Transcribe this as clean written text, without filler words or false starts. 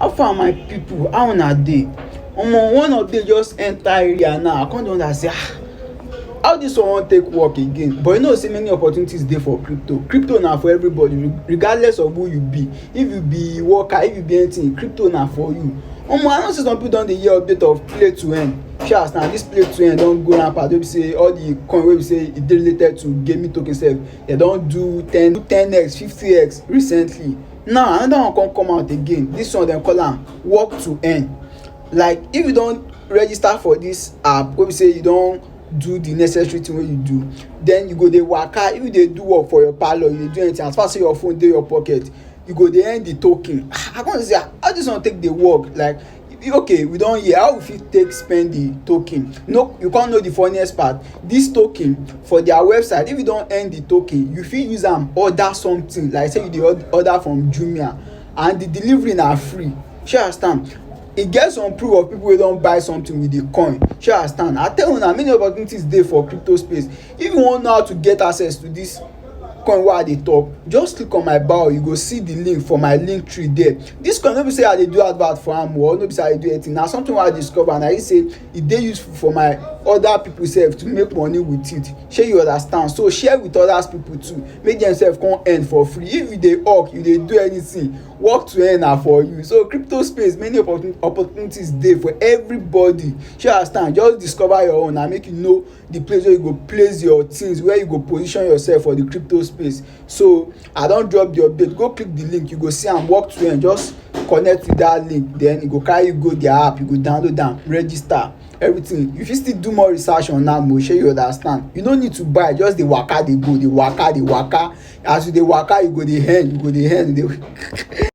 How far my people? How una dey? One update just enter area now. I come dey wonder say how dis one wan take work again? But you know say many opportunities dey for crypto. Crypto na for everybody regardless of who you be. If you be worker, if you be anything, crypto na for you. I know say some people don dey hear update of play to earn. Shey as na dis play to earn don go rampant wey be say all the coin wey be say e dey related to gaming token sef dem don do 10x 50x recently. Now another one come out again. Dis one dem call am work to earn. Like if you don register for dis app wey be say you don do the necessary thing wey you do, then you go dey waka. If you dey do work for your parlour, you dey do anything, as far as say your phone dey your pocket, you go dey earn the token. I come say how dis one take dey work? Like okay, we don hear how we fit take spend the token. No, you can't know the funniest part. This token for their website, if you don earn the token, you fit use am order something. Like say you dey order from Jumia and the delivery na free. Shey you understand? E get some proof of people wey don buy something with the coin. Shey you understand? I tell una many opportunities dey for crypto space. If you wan know how to get access to this coin wey I dey talk, just click on my bio. You go see the link for my link tree there. This coin no be say I dey do advert for am or no be say I dey do anything. Na something wey I discover and I say e dey useful for my other people sef to make money with it. Shey you understand? So share with others people too, make dem sef come earn for free. If you dey hawk, you dey do anything, work to earn na for you. So crypto space, many opportunities dey for everybody. Shey you understand? Just discover your own and make you know the place where you go place your things, where you go position yourself for the crypto space. So I don drop the update. Go click the link, you go see am work to earn. Just connect with that link, then e go carry you go their app. You go download am, register, everything. You fit still do more research on am o. Shey you understand? You no need to buy, just dey waka dey go, dey waka dey waka. As you dey waka, you go dey earn, you go dey earn.